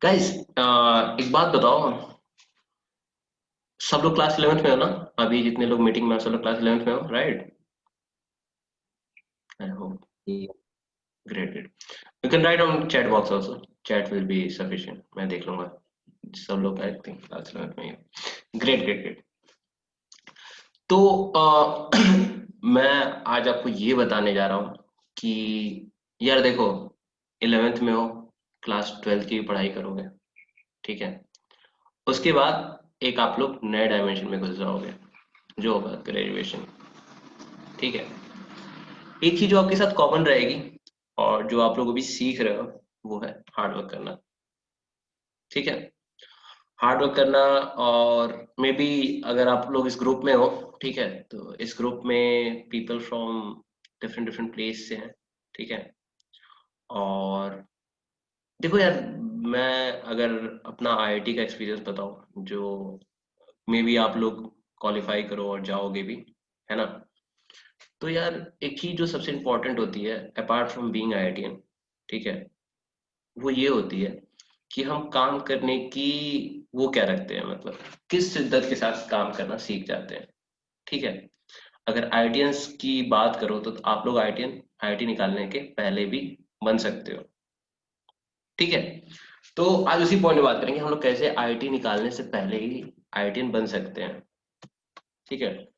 Guys, एक बात बताओ। सब लोग क्लास 11th में हो ना? अभी जितने लोग मीटिंग में हो, सब लोग क्लास 11th में हो, right? I hope. Great great. You can write on chat box also. Chat will be sufficient, मैं देख लूंगा। सब लोग आई थिंक क्लास 11th में ही हो। Great great great. तो मैं आज आपको ये बताने जा रहा हूँ कि यार देखो, 11th में हो, क्लास 12th की भी पढ़ाई करोगे, ठीक है? उसके बाद एक आप लोग नए डायमेंशन में घुस जाओगे, जो होगा ग्रेजुएशन। ठीक है। एक चीज जो आपके साथ कॉमन रहेगी और जो आप लोग अभी सीख रहे हो, वो है हार्ड वर्क करना। ठीक है। हार्ड वर्क करना। और मे बी अगर आप लोग इस ग्रुप में हो, ठीक है, तो इस ग्रुप में people from different different place से हैं। ठीक है। और देखो यार, मैं अगर अपना आईआईटी का एक्सपीरियंस बताऊं, जो मे बी आप लोग क्वालिफाई करो और जाओगे भी, है ना? तो यार, एक चीज जो सबसे इम्पोर्टेंट होती है अपार्ट फ्रॉम बीइंग आईआईटीएन, ठीक है, वो ये होती है कि हम काम करने की वो क्या रखते हैं, मतलब किस शिद्दत के साथ काम करना सीख जाते हैं। ठीक है। अगर आईआईटियंस की बात करो तो आप लोग आईआईटीएन आईआईटी निकालने के पहले भी बन सकते हो। ठीक है। तो आज उसी पॉइंट में बात करेंगे हम लोग, कैसे आईआईटी निकालने से पहले ही आईआईटीएन बन सकते हैं। ठीक है।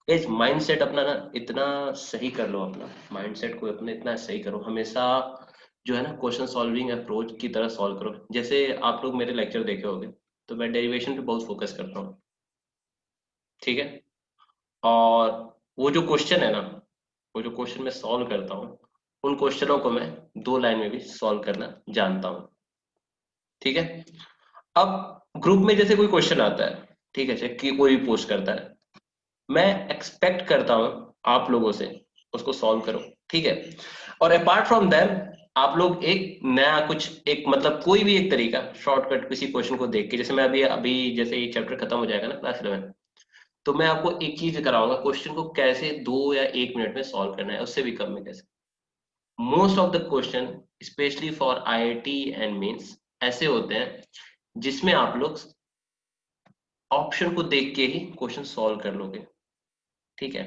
इस माइंडसेट अपना ना इतना सही कर लो, अपना माइंडसेट को अपने इतना सही करो हमेशा, जो है ना, क्वेश्चन सॉल्विंग अप्रोच की तरह सॉल्व करो। जैसे आप लोग मेरे लेक्चर देखे होंगे, तो मैं डेरिवेशन पे बहुत फोकस करता हूँ। ठीक है। और वो जो क्वेश्चन है ना, वो जो क्वेश्चन मैं सॉल्व करता हूँ, उन क्वेश्चनों को मैं 2 लाइन में भी सॉल्व करना जानता हूँ। ठीक है। अब ग्रुप में जैसे कोई क्वेश्चन आता है, ठीक है, चाहे कि कोई भी पोस्ट करता है, मैं एक्सपेक्ट करता हूँ आप लोगों से उसको सॉल्व करो। ठीक है। और अपार्ट फ्रॉम दैट, आप लोग एक नया कुछ, एक मतलब कोई भी एक तरीका शॉर्टकट किसी क्वेश्चन को देख के, जैसे मैं अभी अभी जैसे ये चैप्टर खत्म हो जाएगा ना क्लास 11, तो मैं आपको एक चीज कराऊंगा, क्वेश्चन को कैसे 2 या 1 मिनट में सॉल्व करना है, उससे भी कम में कैसे। Most of the question, specially for IIT and mains, ऐसे होते हैं जिसमें आप लोग ऑप्शन को देख के ही क्वेश्चन सॉल्व कर लोगे। ठीक है।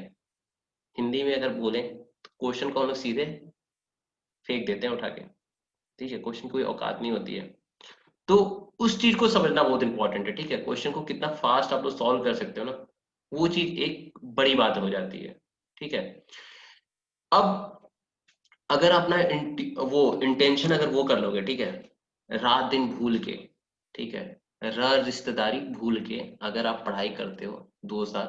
हिंदी में अगर बोलें तो क्वेश्चन को हम लोग सीधे फेंक देते हैं उठा के। ठीक है। क्वेश्चन की कोई औकात नहीं होती है। तो उस चीज को समझना बहुत इंपॉर्टेंट है। ठीक है। क्वेश्चन को कितना फास्ट आप लोग सॉल्व कर सकते हो ना, वो चीज एक बड़ी बात हो जाती है। ठीक है। अब अगर अपना वो इंटेंशन अगर वो कर लोगे, ठीक है, रात दिन भूल के, ठीक है, रिश्तेदारी भूल के अगर आप पढ़ाई करते हो 2 साल,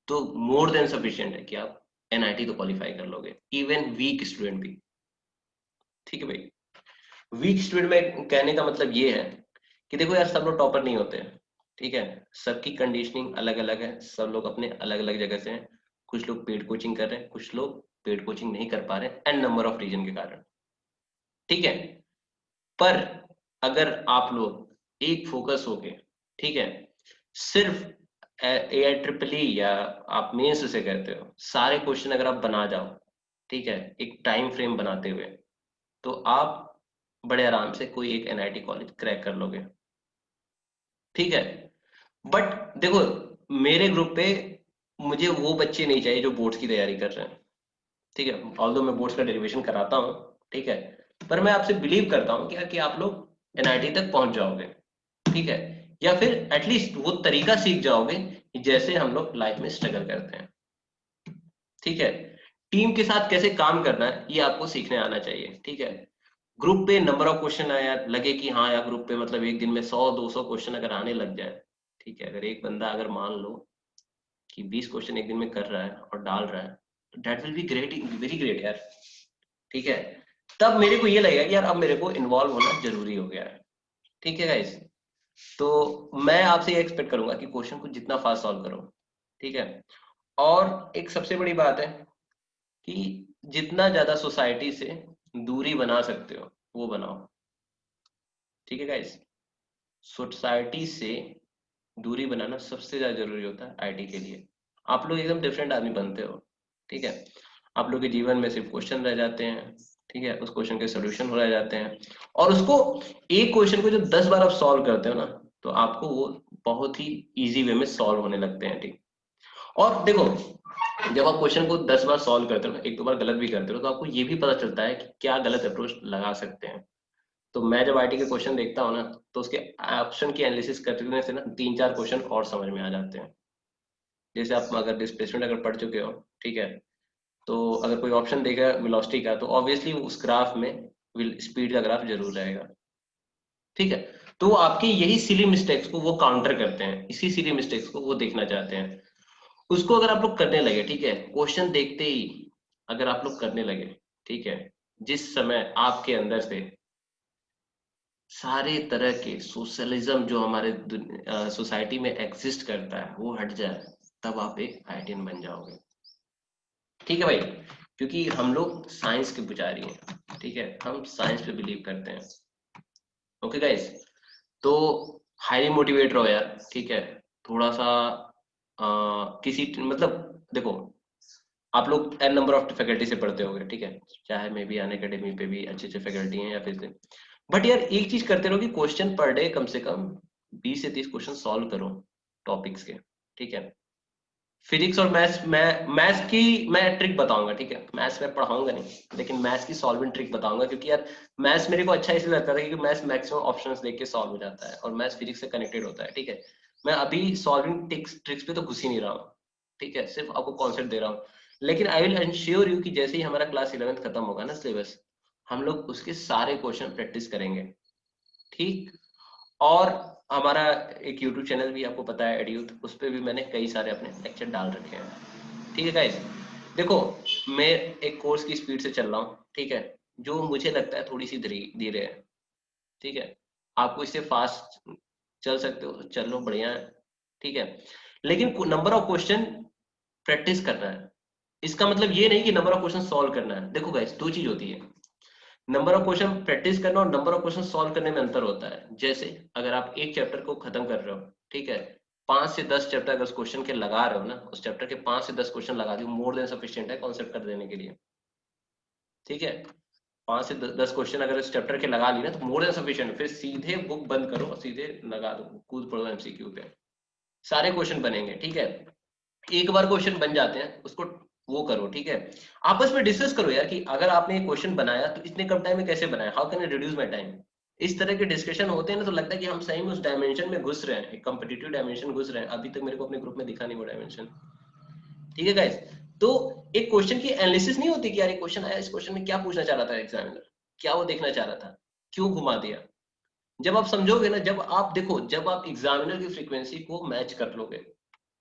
तो मोर देन सफिशिएंट है कि आप एनआईटी तो क्वालिफाई कर लोगे, इवन वीक स्टूडेंट भी। ठीक है भाई। वीक स्टूडेंट में कहने का मतलब ये है कि देखो यार, सब लोग टॉपर नहीं होते हैं। ठीक है। सबकी कंडीशनिंग अलग अलग है, सब लोग अपने अलग अलग जगह से हैं। कुछ लोग पेड कोचिंग कर रहे हैं, कुछ लोग पेड कोचिंग नहीं कर पा रहे हैं, एंड नंबर ऑफ रीजन के कारण। ठीक है। पर अगर आप लोग एक फोकस होके, ठीक है, सिर्फ ए आई ट्रिपल ई या आप मेंस से कहते हो, सारे क्वेश्चन अगर आप बना जाओ, ठीक है, एक टाइम फ्रेम बनाते हुए, तो आप बड़े आराम से कोई एक एनआईटी कॉलेज क्रैक कर लोगे। ठीक है। बट देखो, मेरे ग्रुप पे मुझे वो बच्चे नहीं चाहिए जो बोर्ड्स की तैयारी कर रहे हैं। ठीक है। ऑल्दो मैं बोर्ड्स का डेरिवेशन कराता हूँ, ठीक है, पर मैं आपसे बिलीव करता हूँ क्या कि आप लोग एनआईटी तक पहुंच जाओगे। ठीक है। या फिर एटलीस्ट वो तरीका सीख जाओगे कि जैसे हम लोग लाइफ में स्ट्रगल करते हैं। ठीक है। टीम के साथ कैसे काम करना है, ये आपको सीखने आना चाहिए। ठीक है। ग्रुप पे नंबर ऑफ क्वेश्चन आया लगे कि हाँ यार, ग्रुप पे मतलब एक दिन में 100-200 क्वेश्चन अगर आने लग जाए, ठीक है, अगर एक बंदा अगर मान लो कि 20 क्वेश्चन एक दिन में कर रहा है और डाल रहा है, तो that will be great, very great यार। ठीक है। तब मेरे को ये लगेगा कि यार अब मेरे को इन्वॉल्व होना जरूरी हो गया है। ठीक है गाइस। तो मैं आपसे ये एक्सपेक्ट करूंगा कि क्वेश्चन को जितना फास्ट सॉल्व करो। ठीक है। और एक सबसे बड़ी बात है कि जितना ज्यादा सोसाइटी से दूरी बना सकते हो वो बनाओ। ठीक है गाइस। सोसाइटी से दूरी बनाना सबसे ज्यादा जरूरी होता है आईटी के लिए। आप लोग एकदम डिफरेंट आदमी बनते हो। ठीक है। आप लोग के जीवन में सिर्फ क्वेश्चन रह जाते हैं। ठीक है, उस क्वेश्चन के सोल्यूशन हो जाते हैं, और उसको एक क्वेश्चन को जब 10 बार आप सॉल्व करते हो ना, तो आपको वो बहुत ही इजी वे में सॉल्व होने लगते हैं। ठीक, और देखो जब आप क्वेश्चन को 10 बार सॉल्व करते हो, एक दो बार गलत भी करते हो, तो आपको ये भी पता चलता है कि क्या गलत अप्रोच लगा सकते हैं। तो मैं जब आईटी के क्वेश्चन देखता हूँ ना, तो उसके ऑप्शन की एनालिसिस करने से ना 3-4 क्वेश्चन और समझ में आ जाते हैं। जैसे आप अगर डिस्प्लेसमेंट अगर पढ़ चुके हो, ठीक है, तो अगर कोई ऑप्शन देगा वेलोसिटी का, तो ऑब्वियसली उस ग्राफ में स्पीड का ग्राफ जरूर रहेगा। ठीक है, तो आपके यही सिली मिस्टेक्स को वो काउंटर करते हैं, इसी सिली मिस्टेक्स को वो देखना चाहते हैं। उसको अगर आप लोग करने लगे, ठीक है, क्वेश्चन देखते ही अगर आप लोग करने लगे, ठीक है, जिस समय आपके अंदर से सारे तरह के सोशलिज्म जो हमारे सोसाइटी में एग्जिस्ट करता है वो हट जाए, तब आप एक आईटीएन बन जाओगे। ठीक है भाई, क्योंकि हम लोग साइंस के पुजारी हैं, ठीक है, हम साइंस पे बिलीव करते हैं। ओके गाइस, तो हाईली मोटिवेट रहो यार, ठीक है, थोड़ा सा किसी मतलब देखो, आप लोग एन नंबर ऑफ फैकल्टी से पढ़ते होगे, ठीक है, चाहे मे बी अन अकेडमी पे भी अच्छे अच्छे फैकल्टी हैं या फिर से, बट यार एक चीज करते रहो कि क्वेश्चन पर डे कम से कम 20 से 30 क्वेश्चन सॉल्व करो टॉपिक्स के। ठीक है, फिजिक्स और मैथ्स, मैथ्स की मैं ट्रिक बताऊंगा, ठीक है, मैथ्स में पढ़ाऊंगा नहीं, लेकिन मैथ्स की सॉल्विंग ट्रिक बताऊंगा, क्योंकि यार मैथ्स मेरे को अच्छा इसलिए लगता था क्योंकि मैथ्स मैक्सिमम ऑप्शंस देख के सॉल्व हो जाता है, और मैथ्स फिजिक्स से कनेक्टेड होता है। ठीक है, मैं अभी सॉल्विंग ट्रिक्स पे तो घुस ही नहीं रहा हूँ, ठीक है, सिर्फ आपको कॉन्सेप्ट दे रहा हूँ, लेकिन आई विल इंश्योर यू कि जैसे ही हमारा क्लास 11th खत्म होगा ना सिलेबस, हम लोग उसके सारे क्वेश्चन प्रैक्टिस करेंगे। ठीक, और हमारा एक यूट्यूब चैनल भी आपको पता है एडयूथ, उस पर भी मैंने कई सारे अपने लेक्चर डाल रखे हैं। ठीक है गाइस, देखो मैं एक कोर्स की स्पीड से चल रहा हूँ, ठीक है, जो मुझे लगता है थोड़ी सी धीरे है। ठीक है, आपको इससे फास्ट चल सकते हो तो चल लो, बढ़िया है। ठीक है, लेकिन नंबर ऑफ क्वेश्चन प्रैक्टिस करना है, इसका मतलब ये नहीं कि नंबर ऑफ क्वेश्चन सॉल्व करना है। देखो गाइस, दो चीज होती है, नंबर ऑफ क्वेश्चन प्रैक्टिस करना और नंबर ऑफ क्वेश्चन सॉल्व करने में अंतर होता है। जैसे अगर आप एक चैप्टर को खत्म कर रहे हो, ठीक है, 5 से 10 चैप्टर अगर उस क्वेश्चन के लगा रहे हो ना, उस चैप्टर के 5 से 10 क्वेश्चन लगा दियो, मोर देन सफिशिएंट है कॉन्सेप्ट कर देने के लिए। ठीक है, 5 से 10 क्वेश्चन अगर इस चैप्टर के लगा ली ना, तो मोर देन सफिशिएंट, फिर सीधे बुक बंद करो और सीधे लगा दो, कूद पड़ो एमसीक्यू पे, सारे क्वेश्चन बनेंगे। ठीक है, एक बार क्वेश्चन बन जाते हैं उसको वो करो। ठीक है, आपस में डिस्कस करो यार कि अगर आपने एक क्वेश्चन बनाया तो इतने कम टाइम में कैसे बनाया, how can I reduce my time. इस तरह के डिस्कशन होते हैं ना, तो लगता है कि हम सही में उस डायमेंशन में घुस रहे हैं, एक कॉम्पिटिटिव डायमेंशन घुस रहे हैं। अभी तक मेरे को अपने ग्रुप में दिखा नहीं वो डायमेंशन। ठीक है गाइस, तो एक क्वेश्चन की एनालिसिस नहीं होती कि यार एक क्वेश्चन आया, इस क्वेश्चन में क्या पूछना चाह रहा था एग्जामिनर, क्या वो देखना चाह रहा था, क्यों घुमा दिया। जब आप समझोगे ना, जब आप देखो, जब आप एग्जामिनर की फ्रीक्वेंसी को मैच कर लोगे,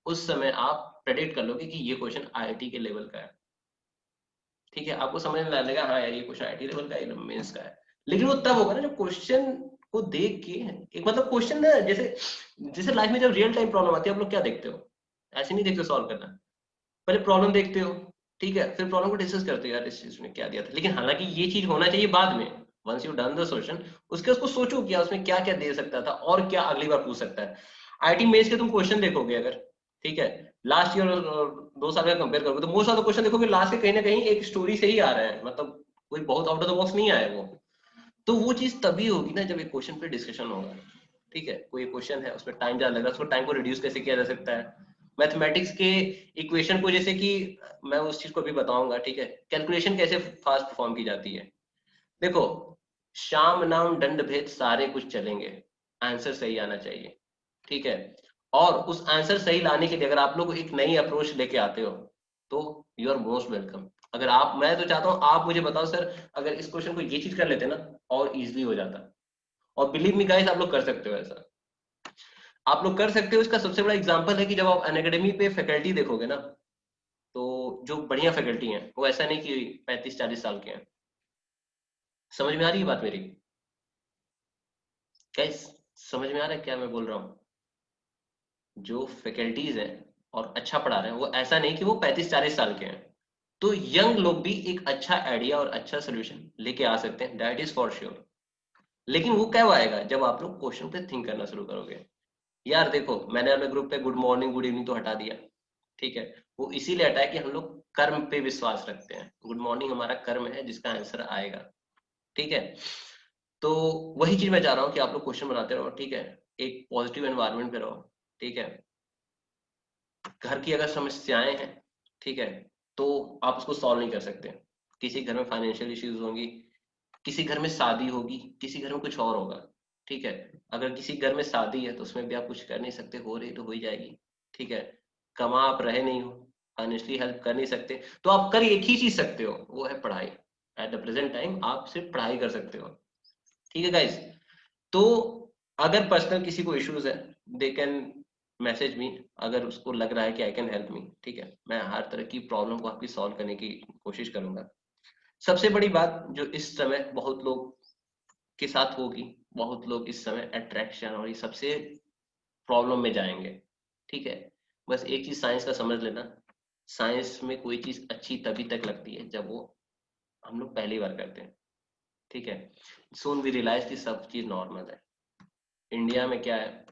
उस समय आप प्रेडिक्ट कर लोगे कि ये क्वेश्चन आईआईटी के लेवल का है। ठीक है, आपको समझ में आ जाएगा हाँ यार ये क्वेश्चन आईआईटी लेवल का है, मेंस का है। लेकिन वो तब होगा ना जब क्वेश्चन को देख के, एक मतलब क्वेश्चन ना, जैसे जैसे लाइफ में जब रियल टाइम प्रॉब्लम आती है, आप लोग क्या देखते हो, ऐसे नहीं देखते सॉल्व करना, पहले प्रॉब्लम देखते हो, ठीक है, फिर प्रॉब्लम को डिस्कस करते हो, यार इस चीज में क्या दिया था। लेकिन हालांकि ये चीज होना चाहिए बाद में, once you done the solution, उसको सोचो क्या उसमें क्या क्या दे सकता था और क्या अगली बार पूछ सकता है। आईटी मेंस के तुम क्वेश्चन देखोगे अगर, ठीक है, लास्ट ईयर और 2 साल का कंपेयर करोगे, तो मोस्ट ऑफ द क्वेश्चन देखोगे लास्ट के कहीं ना कहीं एक स्टोरी से ही आ रहे हैं, मतलब कोई बहुत आउट ऑफ द बॉक्स नहीं आया वो। तो वो चीज तभी होगी ना जब एक क्वेश्चन पे डिस्कशन होगा। ठीक है, कोई क्वेश्चन है उसमें टाइम ज्यादा लगा, उसको टाइम को रिड्यूस कैसे किया जा सकता है, मैथमेटिक्स के इक्वेशन को, जैसे कि मैं उस चीज को भी बताऊंगा। ठीक है, कैलकुलेशन कैसे फास्ट परफॉर्म की जाती है। देखो, शाम नाम दंड भेद सारे कुछ चलेंगे, आंसर सही आना चाहिए। ठीक है, और उस आंसर सही लाने के लिए अगर आप लोग एक नई अप्रोच लेके आते हो, तो यू आर मोस्ट वेलकम। अगर आप, मैं तो चाहता हूँ आप मुझे बताओ सर, अगर इस क्वेश्चन को ये चीज कर लेते ना, और इजिली हो जाता। और बिलीव मी गाइस, आप लोग कर सकते हो ऐसा, आप लोग कर सकते हो। इसका सबसे बड़ा एग्जांपल है कि जब आप अनअकैडमी पे फैकल्टी देखोगे ना, तो जो बढ़िया फैकल्टी हैं वो ऐसा नहीं कि 35-40 साल के हैं। समझ में आ रही है बात मेरी गाइस, समझ में आ रहा है क्या मैं बोल रहा हूँ। जो फैकल्टीज हैं और अच्छा पढ़ा रहे हैं, वो ऐसा नहीं कि वो 35-40 साल के हैं। तो यंग लोग भी एक अच्छा आइडिया और अच्छा सोल्यूशन लेके आ सकते हैं, दैट इज फॉर श्योर। लेकिन वो कब आएगा, जब आप लोग क्वेश्चन पे थिंक करना शुरू करोगे। यार देखो, मैंने अपने ग्रुप पे गुड मॉर्निंग गुड इवनिंग तो हटा दिया, ठीक है, वो इसीलिए हटाया कि हम लोग कर्म पे विश्वास रखते हैं। गुड मॉर्निंग हमारा कर्म है जिसका आंसर आएगा, ठीक है। तो वही चीज मैं चाह रहा हूँ कि आप लोग क्वेश्चन बनाते रहो, ठीक है, एक पॉजिटिव एनवायरनमेंट पे रहो, ठीक है। घर की अगर समस्याएं हैं, ठीक है, तो आप उसको सॉल्व नहीं कर सकते। किसी घर में फाइनेंशियल इश्यूज होंगी, किसी घर में शादी होगी, किसी घर में कुछ और होगा, ठीक है। अगर किसी घर में शादी है तो उसमें भी आप कुछ कर नहीं सकते, हो रही तो हो ही जाएगी, ठीक है। कमा आप रहे नहीं हो, फाइनेंशियली हेल्प कर नहीं सकते, तो आप कर एक ही चीज सकते हो, वो है पढ़ाई। एट द प्रेजेंट टाइम आप सिर्फ पढ़ाई कर सकते हो, ठीक है गाइस। तो अगर पर्सनल किसी को इश्यूज है, दे कैन मैसेज मी, अगर उसको लग रहा है कि आई कैन हेल्प मी, ठीक है, मैं हर तरह की प्रॉब्लम को आपकी सॉल्व करने की कोशिश करूंगा। सबसे बड़ी बात जो इस समय बहुत लोग के साथ होगी, बहुत लोग इस समय अट्रैक्शन और ये सबसे प्रॉब्लम में जाएंगे, ठीक है। बस एक चीज साइंस का समझ लेना, साइंस में कोई चीज अच्छी तभी तक लगती है जब वो हम लोग पहली बार करते हैं, ठीक है। सोन वी रियलाइज कि सब चीज नॉर्मल है। इंडिया में क्या है,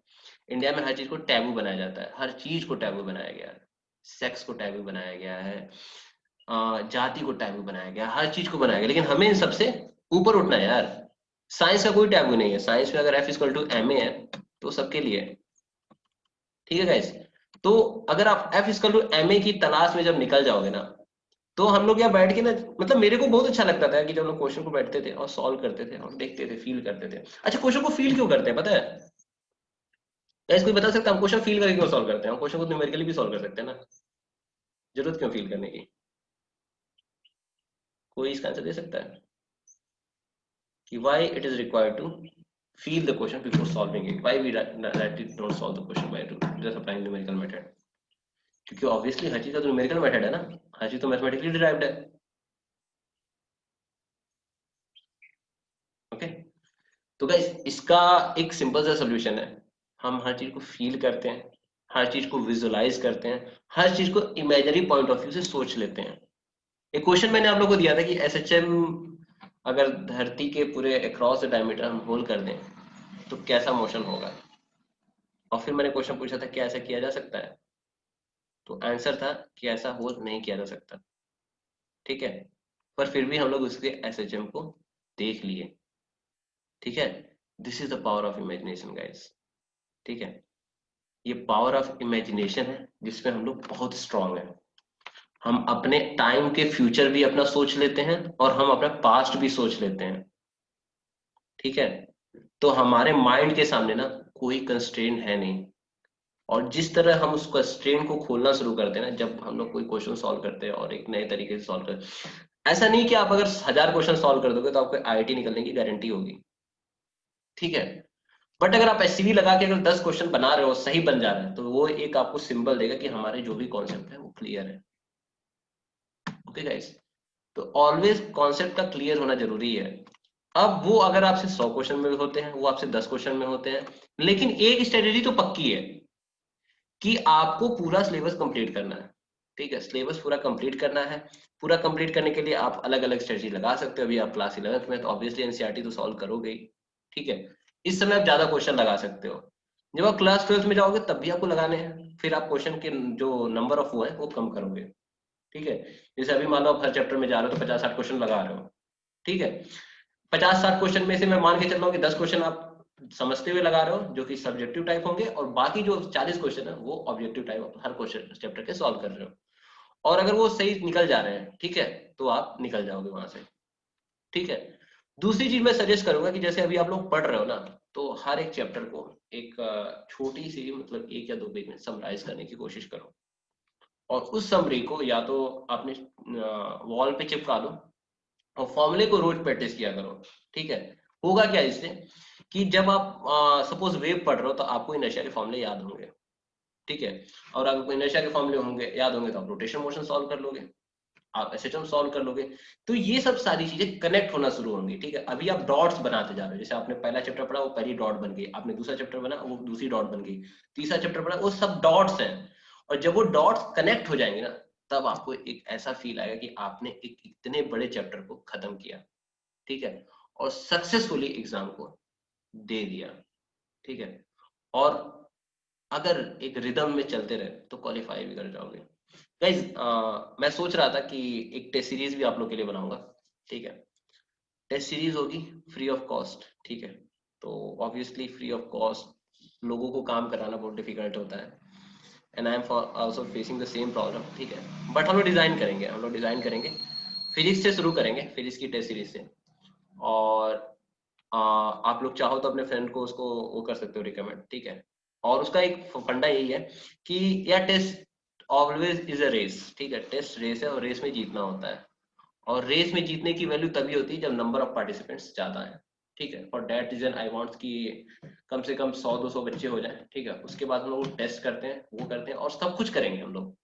इंडिया में हर चीज को टैबू बनाया जाता है, हर चीज को टैबू बनाया गया है। सेक्स को टैबू बनाया गया है, जाति को टैबू बनाया गया, हर चीज को बनाया गया, लेकिन हमें इन सबसे ऊपर उठना है यार। साइंस का कोई टैबू नहीं है, साइंस में अगर F equal to M A है तो सबके लिए है, ठीक है गाइस। तो अगर आप F equal to M A की तलाश में जब निकल जाओगे ना, तो हम लोग यहाँ बैठ के ना, मतलब मेरे को बहुत अच्छा लगता था कि जब लोग क्वेश्चन को बैठते थे और सॉल्व करते थे और देखते थे, फील करते थे। अच्छा, क्वेश्चन को फील क्यों करते हैं पता है गाइस? कोई बता सकता है हम क्वेश्चन फील करके क्यों सॉल्व करते हैं? हम क्वेश्चन को न्यूमेरिकली भी सॉल्व कर सकते हैं ना, जरूरत क्यों फील करने की? कोई इसका आंसर दे सकता है कि why it is required to feel the question before solving it? Why we directly don't solve the question by just applying numerical method? क्योंकि ऑब्वियसली हर चीज का तो न्यूमेरिकल मेथड है ना, हर चीज तो मैथमेटिकली डिराइव्ड है, ओके। तो गाइस इसका एक सिंपल सा सोल्यूशन है, हम हर चीज को फील करते हैं, हर चीज को विजुलाइज करते हैं, हर चीज को इमेजिनरी पॉइंट ऑफ व्यू से सोच लेते हैं। एक क्वेश्चन मैंने आप लोगों को दिया था कि एसएचएम अगर धरती के पूरे अक्रॉस द डायमीटर हम होल कर दें तो कैसा मोशन होगा, और फिर मैंने क्वेश्चन पूछा था क्या ऐसा किया जा सकता है, तो आंसर था कि ऐसा होल नहीं किया जा सकता, ठीक है। पर फिर भी हम लोग उसके एसएचएम को देख लिए, ठीक है। This is the power of imagination guys, ठीक है। ये पावर ऑफ इमेजिनेशन है जिसमें हम लोग बहुत स्ट्रांग हैं। हम अपने टाइम के फ्यूचर भी अपना सोच लेते हैं और हम अपना पास्ट भी सोच लेते हैं, ठीक है। तो हमारे माइंड के सामने ना कोई कंस्ट्रेंट है नहीं। और जिस तरह हम उस कंस्ट्रेंट को खोलना शुरू करते हैं ना, जब हम लोग कोई क्वेश्चन सॉल्व करते हैं और एक नए तरीके से सॉल्व करते हैं, ऐसा नहीं कि आप अगर 1000 क्वेश्चन सॉल्व कर दोगे तो आपको आईआईटी निकलने की गारंटी होगी, ठीक है। बट अगर आप एससीवी लगा के अगर 10 क्वेश्चन बना रहे हो, सही बन जा रहा है, तो वो एक आपको सिंबल देगा कि हमारे जो भी कॉन्सेप्ट है वो क्लियर है, ओके गाइस। तो ऑलवेज कॉन्सेप्ट का क्लियर होना जरूरी है। अब वो अगर आपसे 100 क्वेश्चन में होते हैं, वो आपसे 10 क्वेश्चन में होते हैं, लेकिन एक स्ट्रेटेजी तो पक्की है कि आपको पूरा सिलेबस कंप्लीट करना है, ठीक है। सिलेबस पूरा कंप्लीट करना है। पूरा कंप्लीट करने के लिए आप अलग अलग स्ट्रेटजी लगा सकते हो। अभी आप क्लास 11th में, तो ऑब्वियसली एनसीईआरटी तो सॉल्व करोगे ही, ठीक है। इस समय आप ज्यादा क्वेश्चन लगा सकते हो। जब आप क्लास 12th में जाओगे तब भी आपको लगाने हैं, फिर आप क्वेश्चन के जो नंबर ऑफ वो है वो कम करोगे, ठीक है। जैसे अभी मान लो आप हर चैप्टर में जा रहे हो तो 50-60 क्वेश्चन लगा रहे हो, ठीक है। 50-60 क्वेश्चन में से मैं मान के चल रहा हूँ कि 10 क्वेश्चन आप समझते हुए लगा रहे हो जो कि सब्जेक्टिव टाइप होंगे, और बाकी जो 40 क्वेश्चन है वो ऑब्जेक्टिव टाइप हर क्वेश्चन चैप्टर के सॉल्व कर रहे हो। और अगर वो सही निकल जा रहे हैं, ठीक है, तो आप निकल जाओगे वहां से, ठीक है। दूसरी चीज मैं सजेस्ट करूंगा कि जैसे अभी आप लोग पढ़ रहे हो ना, तो हर एक चैप्टर को एक छोटी सी, मतलब 1 या 2 पेज में समराइज करने की कोशिश करो, और उस समरी को या तो आपने वॉल पे चिपका दो, और फॉर्मूले को रोज प्रैक्टिस किया करो, ठीक है। होगा क्या इससे कि जब आप सपोज वेव पढ़ रहे हो तो आपको इनर्शिया के फॉर्मूले याद होंगे, ठीक है। और अगर कोई इनर्शिया के फॉर्मूले होंगे याद होंगे तो आप रोटेशन मोशन सॉल्व कर लोगे, आप एसएचएम सॉल्व कर लोगे। तो ये सब सारी चीजें कनेक्ट होना शुरू होंगी, ठीक है। अभी आप डॉट्स बनाते जा रहे हो, जैसे आपने पहला चैप्टर पढ़ा वो पहली डॉट बन गई, आपने दूसरा चैप्टर बना वो दूसरी डॉट बन गई, तीसरा चैप्टर पढ़ा वो सब डॉट्स हैं। और जब वो डॉट्स कनेक्ट हो जाएंगे ना, तब आपको एक ऐसा फील आएगा कि आपने एक इतने बड़े चैप्टर को खत्म किया, ठीक है, और सक्सेसफुली एग्जाम को दे दिया, ठीक है। और अगर एक रिदम में चलते रहे तो क्वालिफाई भी कर जाओगे। गाइज मैं सोच रहा था कि एक टेस्ट सीरीज भी आप लोग के लिए बनाऊंगा, ठीक है। टेस्ट सीरीज होगी फ्री ऑफ कॉस्ट, ठीक है। तो ऑब्वियसली फ्री ऑफ कॉस्ट लोगों को काम कराना बहुत डिफिकल्ट होता है, and I am also facing the same problem, ठीक है। बट हम लोग डिजाइन करेंगे, फिजिक्स से शुरू करेंगे, फिजिक्स की टेस्ट सीरीज से। और आप लोग चाहो तो अपने फ्रेंड को उसको वो कर सकते हो रिकमेंड, ठीक है। और उसका एक फंडा यही है कि यार test always is a race, ठीक है। टेस्ट रेस है और रेस में जीतना होता है। और रेस में जीतने की वैल्यू तभी होती है जब नंबर ऑफ पार्टिसिपेंट्स ज्यादा है, ठीक है। For that reason I want कि कम से कम 100-200 बच्चे हो जाए, ठीक है। उसके बाद हम लोग टेस्ट करते हैं, वो करते हैं और सब कुछ करेंगे हम लोग,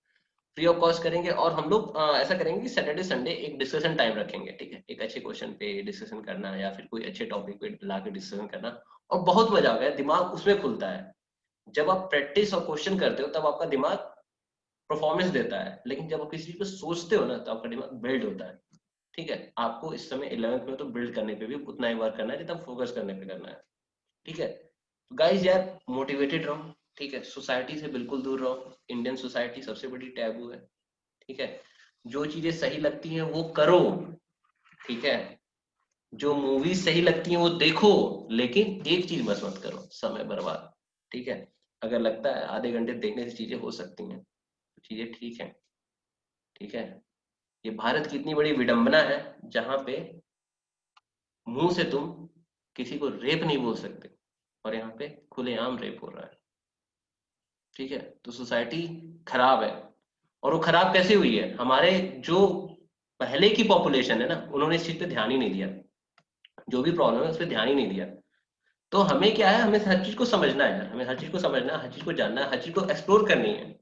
फ्री ऑफ कॉस्ट करेंगे। और हम लोग ऐसा करेंगे कि सैटरडे संडे एक डिस्कशन टाइम रखेंगे, ठीक है। एक अच्छे क्वेश्चन पे डिस्कशन करना या फिर कोई अच्छे टॉपिक पे ला के डिस्कशन करना, और बहुत मजा आएगा, दिमाग उसमें खुलता है। जब आप प्रैक्टिस और क्वेश्चन करते हो तब आपका दिमाग परफॉर्मेंस देता है, लेकिन जब आप किसी चीज को सोचते हो ना तो आपका दिमाग बिल्ड होता है, ठीक है। आपको इस समय 11th में तो बिल्ड करने पे भी उतना ही वर्क करना है जितना फोकस करने पे करना है, ठीक है। तो गाइज यार मोटिवेटेड रहो, ठीक है। सोसाइटी से बिल्कुल दूर रहो, इंडियन सोसाइटी सबसे बड़ी टैबू है, ठीक है। जो चीजें सही लगती हैं वो करो, ठीक है। जो मूवीज सही लगती हैं वो देखो, लेकिन एक चीज मत करो, समय बर्बाद, ठीक है। अगर लगता है आधे घंटे देखने से चीजें हो सकती हैं तो चीजें ठीक है, ठीक है। ये भारत की इतनी बड़ी विडंबना है जहां पे मुंह से तुम किसी को रेप नहीं बोल सकते, और यहाँ पे खुलेआम रेप हो रहा है, ठीक है। तो सोसाइटी खराब है। और वो खराब कैसे हुई है, हमारे जो पहले की पॉपुलेशन है ना, उन्होंने इस चीज पे ध्यान ही नहीं दिया। जो भी प्रॉब्लम है उस पर ध्यान ही नहीं दिया। तो हमें क्या है, हमें हर चीज को समझना है, हमें हर चीज को समझना है, हर चीज को जानना है, हर चीज को एक्सप्लोर करनी है,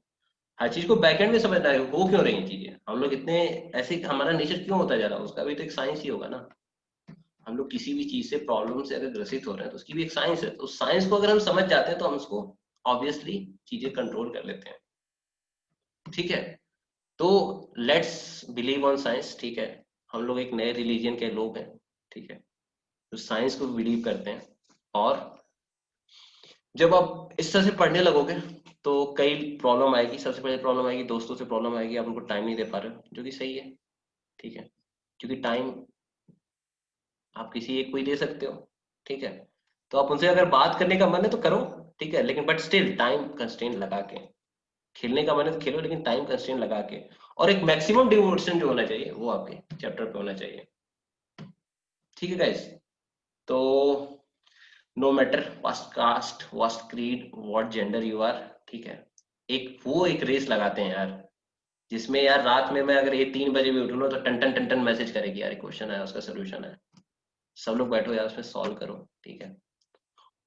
हर चीज को बैकएंड में समझना है हो क्यों रही चीजें। हम लोग इतने ऐसे, हमारा नेचर क्यों होता जा रहा है, उसका भी तो एक साइंस ही होगा ना। हम लोग किसी भी चीज से प्रॉब्लम से अगर ग्रसित हो रहे हैं तो उसकी भी एक साइंस है। तो साइंस को अगर हम समझ जाते हैं तो हम उसको ऑब्वियसली चीजें कंट्रोल कर लेते हैं, ठीक है। तो लेट्स बिलीव ऑन साइंस, ठीक है। हम लोग एक नए रिलीजन के लोग हैं, ठीक है, जो साइंस को बिलीव करते हैं। और जब आप इस तरह से पढ़ने लगोगे तो कई प्रॉब्लम आएगी। सबसे पहले प्रॉब्लम आएगी, दोस्तों से प्रॉब्लम आएगी, आप उनको टाइम नहीं दे पा रहे हो, जो कि सही है, ठीक है। क्योंकि टाइम आप किसी एक को ही दे सकते हो, ठीक है। तो आप उनसे अगर बात करने का मन है तो करो, ठीक है, लेकिन बट स्टिल टाइम कंस्ट्रेंट लगा के। खेलने का मन है तो खेलो, लेकिन टाइम कंस्ट्रेंट लगा के। और एक मैक्सिमम डिवोशन जो होना चाहिए वो आपके चैप्टर पे होना चाहिए, ठीक है गाइस। तो no matter vast caste vast creed what gender you are, ठीक है। एक रेस लगाते हैं यार, जिसमें यार रात में मैं अगर ये 3 बजे भी उठूँ ना तो टन टन टन टन मैसेज करेगी यार, क्वेश्चन है उसका सोल्यूशन है। सब लोग बैठो यार उसमें सॉल्व करो, ठीक है।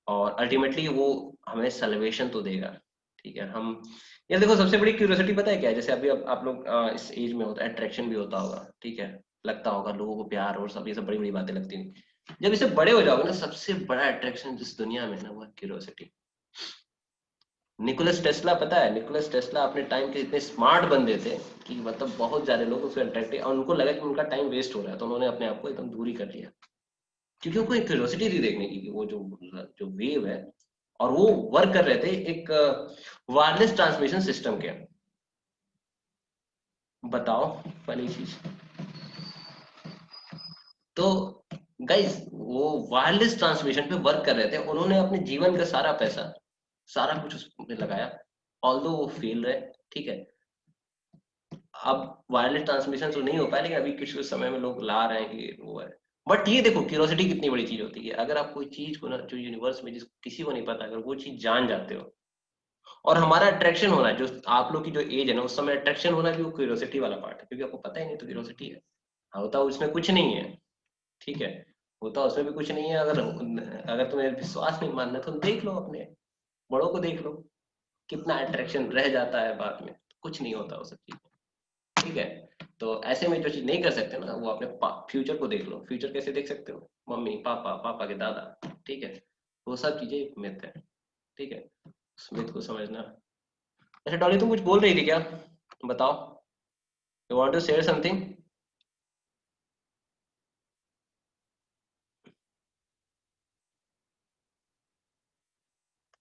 और अल्टीमेटली वो हमें सल्वेशन तो देगा, ठीक है। हम यार देखो, सबसे बड़ी क्यूरियोसिटी पता है क्या है, जैसे अभी आप लोग इस एज में होता है, अट्रैक्शन भी होता होगा, ठीक है। लगता होगा लोगों को प्यार और सब, ये सब बड़ी बड़ी बातें लगती हैं। जब इसे बड़े हो जाओगे ना, सबसे बड़ा अट्रैक्शन जिस दुनिया में है ना वो है क्यूरियोसिटी। निकोलस टेस्ला, पता है निकोलस टेस्ला अपने टाइम के इतने स्मार्ट बंदे थे कि मतलब बहुत ज्यादा लोग उसको अट्रैक्टिव, और उनको लगा कि उनका टाइम वेस्ट हो रहा है, तो उन्होंने अपने आप को एकदम दूरी कर लिया। क्योंकि उनको एक क्यूरियोसिटी थी देखने की कि वो जो जो वेव है। और वो वर्क कर रहे थे एक वायरलेस ट्रांसमिशन सिस्टम के। बताओ, फनी चीज। तो गाइस वो वायरलेस ट्रांसमिशन पे वर्क कर रहे थे, उन्होंने अपने जीवन का सारा पैसा, सारा कुछ उसमें लगाया। ऑल्दो वो फेल रहे, ठीक है। अब वायरलेस ट्रांसमिशन तो नहीं हो पाया, लेकिन अभी कुछ समय में लोग ला रहे हैं कि वो है। बट ये देखो क्यूरियोसिटी कितनी बड़ी चीज होती है, अगर आप कोई चीज को ना, जो यूनिवर्स में जिस किसी को नहीं पता, अगर वो चीज जान जाते हो। और हमारा अट्रैक्शन होना, जो आप लोग की जो एज है ना, उस समय अट्रैक्शन होना भी वो क्यूरियोसिटी वाला पार्ट है, क्योंकि आपको पता ही नहीं तो क्यूरियोसिटी है। होता उसमें कुछ नहीं है, ठीक है। होता उसमें भी कुछ नहीं है। अगर अगर तुम्हें विश्वास नहीं मानना तो देख लो, अपने बड़ों को देख लो, कितना अट्रैक्शन रह जाता है बाद में। कुछ नहीं होता वो सब चीज, ठीक है। तो ऐसे में जो चीज नहीं कर सकते ना, वो अपने फ्यूचर को देख लो। फ्यूचर कैसे देख सकते हो, मम्मी पापा, पापा के दादा, ठीक है। वो सब चीजें मिथ है, ठीक है। उस मिथ को समझना। अच्छा डॉली, तुम कुछ बोल रही थी क्या, बताओ। You want to share something?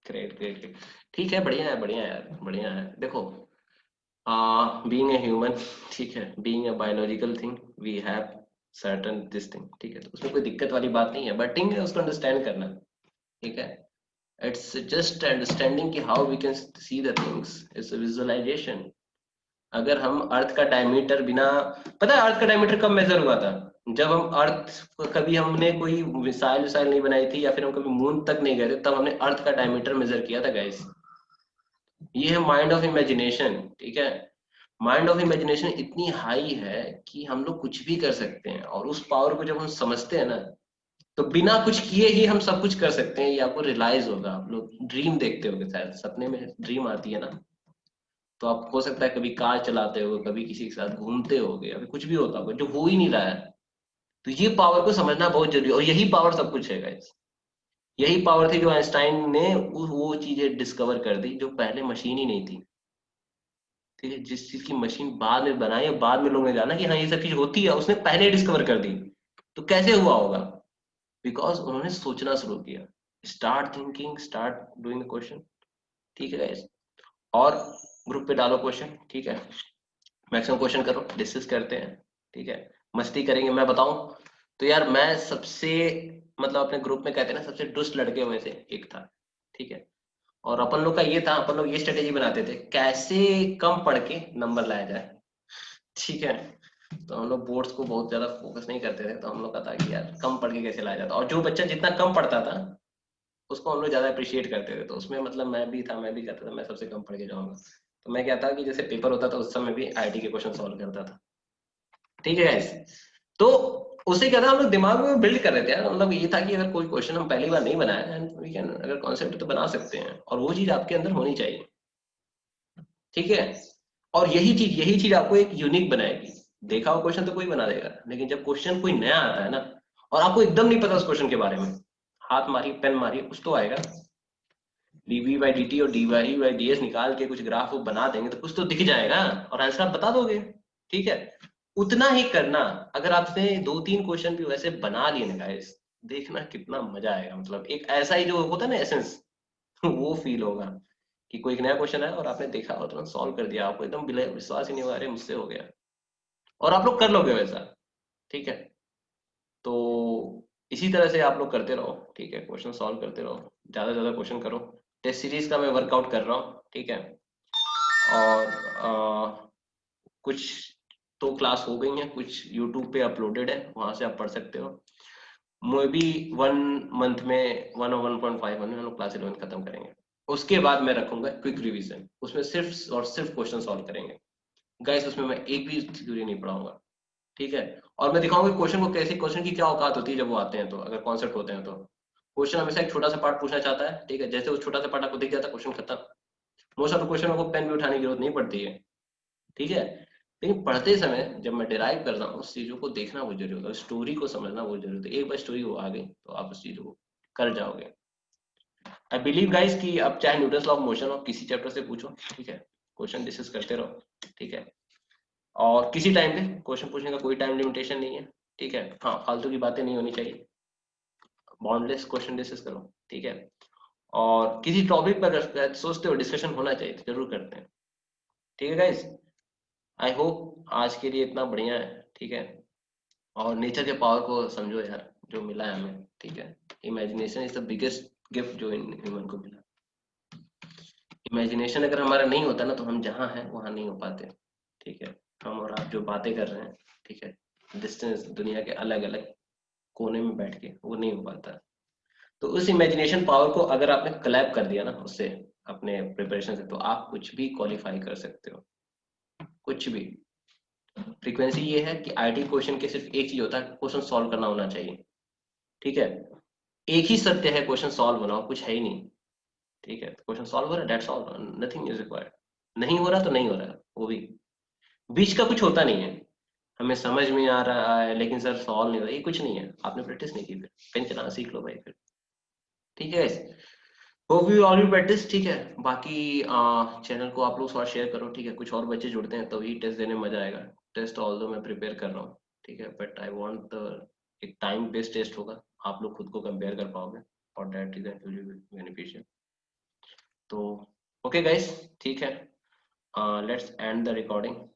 Great great great. ठीक है, बढ़िया है, बढ़िया है यार, बढ़िया है। देखो बीइंग ए ह्यूमन, ठीक है, being a biological thing, we have certain this thing, ठीक है, तो उसमें कोई दिक्कत वाली बात नहीं है, बट थिंग है उसको अंडरस्टैंड करना, ठीक है। इट्स जस्ट अंडरस्टैंडिंग कि how we can see the things, it's visualization. अगर हम अर्थ का डायमीटर बिना, पता है अर्थ का डायमीटर कब मेजर हुआ था? जब हम अर्थ, कभी हमने कोई मिसाइल विसाइल नहीं बनाई थी या फिर हम कभी मून तक नहीं गए थे, तब हमने अर्थ का डायमीटर मेजर किया था गाइस। ये है माइंड ऑफ इमेजिनेशन, ठीक है। माइंड ऑफ इमेजिनेशन इतनी हाई है कि हम लोग कुछ भी कर सकते हैं, और उस पावर को जब हम समझते हैं ना, तो बिना कुछ किए ही हम सब कुछ कर सकते हैं। ये आपको रियलाइज होगा, आप लोग ड्रीम देखते होगे, शायद सपने में ड्रीम आती है ना, तो आप हो सकता है कभी कार चलाते हो, कभी किसी के साथ घूमते होगे, अभी कुछ भी होता होगा जो हो ही नहीं रहा है। तो ये पावर को समझना बहुत जरूरी है, और यही पावर सब कुछ है गाइस। यही पावर थी जो आइंस्टाइन ने वो चीजें डिस्कवर कर दी जो पहले मशीन ही नहीं थी, ठीक है। जिस चीज की मशीन बाद में बनाई और बाद में लोगों ने जाना कि हाँ ये सब चीज होती है, उसने पहले डिस्कवर कर दी। तो कैसे हुआ होगा? बिकॉज उन्होंने सोचना शुरू किया, start thinking, start doing the question, ठीक है गाइस। और ग्रुप पे डालो क्वेश्चन, ठीक है, मैक्सिमम क्वेश्चन करो, डिस्कस करते हैं, ठीक है, मस्ती करेंगे। मैं बताऊं तो यार, मैं सबसे, मतलब अपने ग्रुप में कहते हैं ना, सबसे दुष्ट लड़के में से एक था, ठीक है। और अपन लोग का ये था, अपन लोग ये स्ट्रेटेजी बनाते थे कैसे कम पढ़ के नंबर लाया जाए, ठीक है। तो हम लोग बोर्ड्स को बहुत ज्यादा फोकस नहीं करते थे, तो हम लोग का था कि यार कम पढ़ के कैसे लाया जाता, और जो बच्चा जितना कम पढ़ता था उसको हम लोग ज्यादा अप्रिशिएट करते थे। तो उसमें मतलब मैं भी था, मैं भी कहता था मैं सबसे कम पढ़ के जाऊंगा। तो मैं क्या था कि जैसे पेपर होता था उस समय भी आईटी के क्वेश्चन सॉल्व करता था, ठीक है guys? तो उससे क्या था, हम लोग दिमाग में बिल्ड कर रहे थे यार, मतलब ये था कि अगर कोई क्वेश्चन हम पहली बार नहीं बनाए, वी कैन, अगर कॉन्सेप्ट तो बना सकते हैं, और वो चीज आपके अंदर होनी चाहिए, ठीक है। और यही चीज आपको एक यूनिक बनाएगी। देखा हुआ क्वेश्चन तो कोई बना देगा, लेकिन जब क्वेश्चन कोई नया आता है ना, और आपको एकदम नहीं पता उस क्वेश्चन के बारे में, हाथ मारिए, पेन मारिए, कुछ तो आएगा, डीवी बाई डी टी और D Y by D S निकाल के कुछ ग्राफ वो बना देंगे, तो कुछ तो दिख जाएगा, और आंसर आप बता दोगे, ठीक है। उतना ही करना। अगर आपने दो तीन क्वेश्चन भी वैसे बना लिए ना गाइस, देखना कितना मजा आएगा, मतलब एक ऐसा ही जो होता है ना एसेंस, वो फील होगा कि कोई एक नया क्वेश्चन है और आपने देखा और तुरंत सॉल्व कर दिया, आपको एकदम विश्वास ही नहीं होगा, अरे मुझसे हो गया, और आप लोग कर लोगे वैसा, ठीक है। तो इसी तरह से आप लोग करते रहो, ठीक है, क्वेश्चन सॉल्व करते रहो, ज्यादा से ज्यादा क्वेश्चन करो। टेस्ट सीरीज का मैं वर्कआउट कर रहा हूँ, ठीक है। और कुछ तो क्लास हो गई हैं, कुछ यूट्यूब पे अपलोडेड है, वहां से आप पढ़ सकते हो। मे बी 1 मंथ में 1 और 1.5 मंथ में हम लोग क्लास 11 खत्म करेंगे। उसके बाद मैं रखूंगा क्विक रिवीजन, उसमें सिर्फ और सिर्फ क्वेश्चन सॉल्व करेंगे गाइस। उसमें मैं एक भी थ्योरी नहीं पढ़ाऊंगा, ठीक है। और मैं दिखाऊंगा क्वेश्चन को कैसे, क्वेश्चन की क्या औकात होती है जब वो आते हैं, तो अगर कॉन्सेप्ट होते हैं तो क्वेश्चन हमेशा एक छोटा सा पार्ट पूछना चाहता है, ठीक है, जैसे उस छोटा सा पार्ट आपको दिख जाता है, क्वेश्चन खत्म। मोस्ट ऑफ क्वेश्चन को पेन भी उठाने की जरूरत नहीं पड़ती है, ठीक है। लेकिन पढ़ते समय जब मैं डिराइव करता हूँ, उस चीजों को देखना बहुत जरूरी होता है, स्टोरी को समझना बहुत जरूरी होता है। एक बार स्टोरी वो आ गई तो आप उस चीज को कर जाओगे। आई बिलीव गाइस कि अब चाहे न्यूटन लॉ ऑफ मोशन हो, किसी चैप्टर से पूछो, ठीक है, क्वेश्चन डिस्कस करते रहो, ठीक है। और किसी टाइम पे क्वेश्चन पूछने का कोई टाइम लिमिटेशन नहीं है, ठीक है। हाँ, फालतू की बातें नहीं होनी चाहिए, बाउंडलेस क्वेश्चन डिस्कस करो, ठीक है। और किसी टॉपिक पर अगर सोचते हो डिस्कशन होना चाहिए तो जरूर करते हैं, ठीक है गाइस। आई होप आज के लिए इतना बढ़िया है, ठीक है। और नेचर के पावर को समझो यार, जो मिला है हमें, ठीक है। Imagination is the biggest gift जो इन ह्यूमन को मिला। इमेजिनेशन अगर हमारा नहीं होता ना, तो हम जहाँ हैं वहां नहीं हो पाते, ठीक है। हम और आप जो बातें कर रहे हैं, ठीक है, डिस्टेंस दुनिया के अलग अलग कोने में बैठ के, वो नहीं हो पाता। तो उस इमेजिनेशन पावर को अगर आपने क्लैप कर दिया ना उससे, अपने प्रिपरेशन से, तो आप कुछ भी क्वालिफाई कर सकते हो, कुछ भी। फ्रीक्वेंसी ये है कि आईटी क्वेश्चन के सिर्फ एक चीज होता है, क्वेश्चन सॉल्व करना होना चाहिए, ठीक है। एक ही सत्य है, क्वेश्चन सॉल्व होना, कुछ है ही नहीं, ठीक है। क्वेश्चन सॉल्व हो रहा है, that's all, nothing is required. नहीं हो रहा तो नहीं हो रहा, वो भी बीच का कुछ होता नहीं है। हमें समझ में आ रहा है लेकिन सर सॉल्व नहीं हो रहा, ये कुछ नहीं है, आपने प्रैक्टिस नहीं की, फिर पेन चलाना सीख लो भाई, फिर, ठीक है। Hope you all you practice, ठीक है। बाकी चैनल को आप लोग थोड़ा शेयर करो, ठीक है, कुछ और बच्चे जुड़ते हैं तभी टेस्ट देने में मजा आएगा। टेस्ट ऑल दो मैं प्रिपेयर कर रहा हूँ, ठीक है, बट आई वांट एक टाइम बेस्ड टेस्ट होगा, आप लोग खुद को कंपेयर कर पाओगे, और दैट इज बेनिफिशियल। तो ओके गाइस, ठीक है। Let's end the recording.